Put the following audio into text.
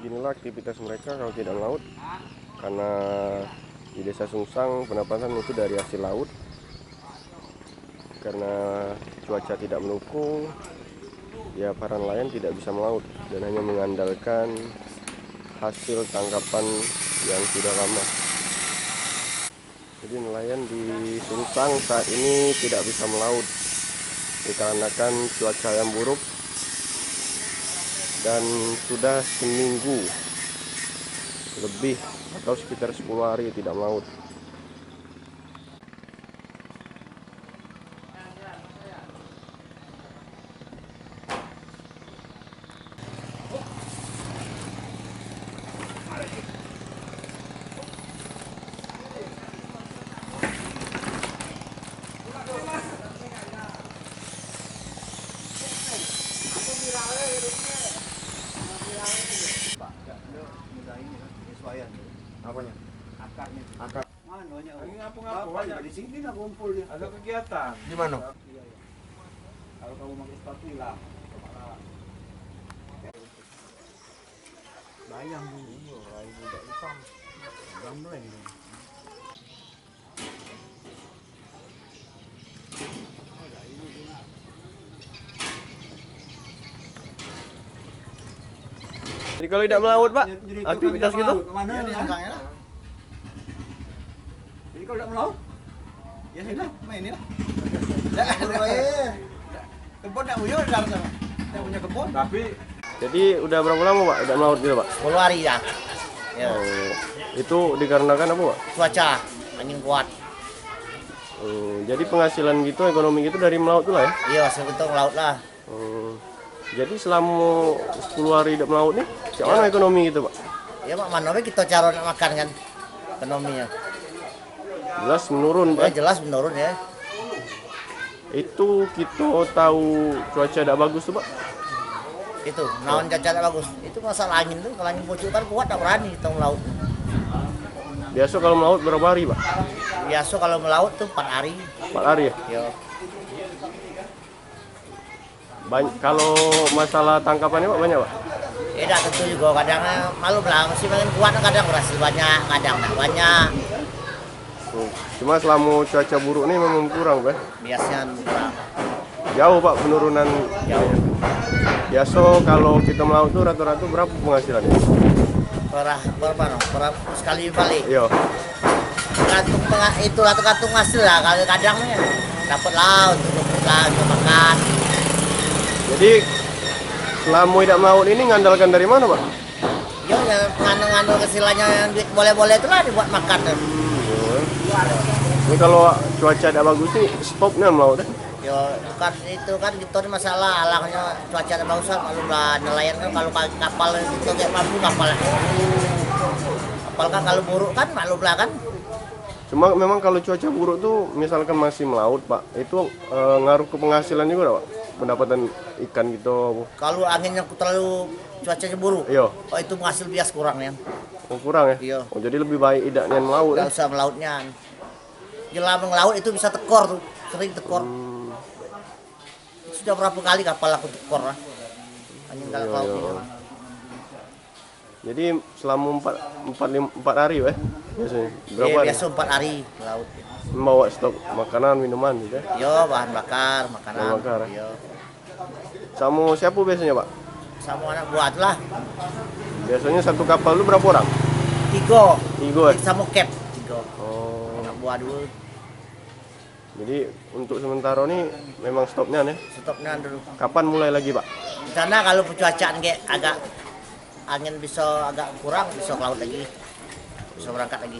Beginilah aktivitas mereka kalau tidak melaut, karena di desa Sungsang pendapatan itu dari hasil laut. Karena cuaca tidak mendukung, ya para nelayan tidak bisa melaut dan hanya mengandalkan hasil tangkapan yang sudah lama. Jadi nelayan di Sungsang saat ini tidak bisa melaut dikarenakan cuaca yang buruk, dan sudah seminggu lebih atau sekitar 10 hari tidak melaut. Apanya? Akarnya. Akar. Mana banyak. Lagi ngapu-ngapu banyak. Di sini lah kumpul dia. Ada kegiatan. Di mana? Iya, iya. Kalau kamu pakai sepatu hilang. Bayang dulu. Rai budak hitam. Gambleng. Jadi kalau tidak melaut, Pak, aktivitas gitu? Kemana? Jadi kalau tidak melaut, ya sudah, main lah. Kebun tak punya, tak punya kebun. Tapi Jadi udah berapa lama, Pak, tidak melaut gitu, Pak? 10 hari ya. Ya. Oh, itu dikarenakan apa, Pak? Cuaca angin kuat. Jadi penghasilan gitu, ekonomi gitu dari melaut tuh lah ya? Iya, sebentar laut lah. Jadi selama 10 hari tidak melaut nih, gimana ekonomi gitu, Pak? Ya Pak, mana kita cara nak makan kan ekonominya. Jelas menurun, Ya Pak. jelas menurun ya. Itu kita tahu cuaca tidak bagus tuh, Pak. Itu naon cuaca tak bagus. Itu masalah angin tuh, kalau angin pucuk kan kuat tak berani kita melaut. Biasa kalau melaut berapa hari, Pak? Biasa kalau melaut tuh 4 hari. 4 hari ya? Ya. Kalau masalah tangkapannya, Pak, banyak, Pak? Ya dah tentu juga kadang malu lah masih makin kuat kadang berhasil banyak, kadang tak banyak. Cuma selama cuaca buruk nih memang kurang, Pak. Biasanya kurang. Jauh, Pak, penurunan. Jauh. Biasa kalau kita melaut tuh rata-rata berapa penghasilannya? Berapa no? Sekali balik. Iya. Itu ratu-ratu hasil lah kalau kadang ya dapat laut untuk makan. Jadi selama tidak melaut ini ngandalkan dari mana, Pak? Ya ngandung kesilanya yang duit boleh-boleh itu lah dibuat makan. Ini kalau cuaca tidak bagus nih stopnya melaut deh. Ya kan itu kan gitu masalah alangnya cuaca tidak bagus kan malu lah nelayan kan kalau kapal itu kayak mampu kapal. Kapal kan kalau buruk kan malu lah kan. Cuma memang kalau cuaca buruk tuh misalkan masih melaut, Pak, itu ngaruh ke penghasilan juga, Pak? Pendapatan ikan gitu. Kalau anginnya terlalu cuacanya buruk, Iya. oh itu hasil bias kurang ya. Oh, kurang ya? Iya. Oh, jadi lebih baik idaknya melaut ya? Gak usah melautnya. Jelas melaut itu bisa tekor tuh, sering tekor. Sudah berapa kali kapal aku tekor lah. Angin galak Iya, lautnya. iya. Jadi selama 4 hari ya? Biasanya. Berapa Iya, hari? biasa 4 hari laut. Membawa stok makanan, minuman gitu ya? Yo, bahan bakar, makanan. Bahan bakar, ya? Yo. Sama siapa biasanya, Pak? Sama anak buah tuh lah. Biasanya satu kapal lu berapa orang? 3. 3 ya? Sama cap 3. Oh, Anak buah dulu. jadi untuk sementara nih memang stopnya nih. Stopnya dulu. Kapan mulai lagi, Pak? Karena kalau cuacaan kayak agak angin bisa agak kurang, bisa ke laut lagi. Bisa berangkat lagi.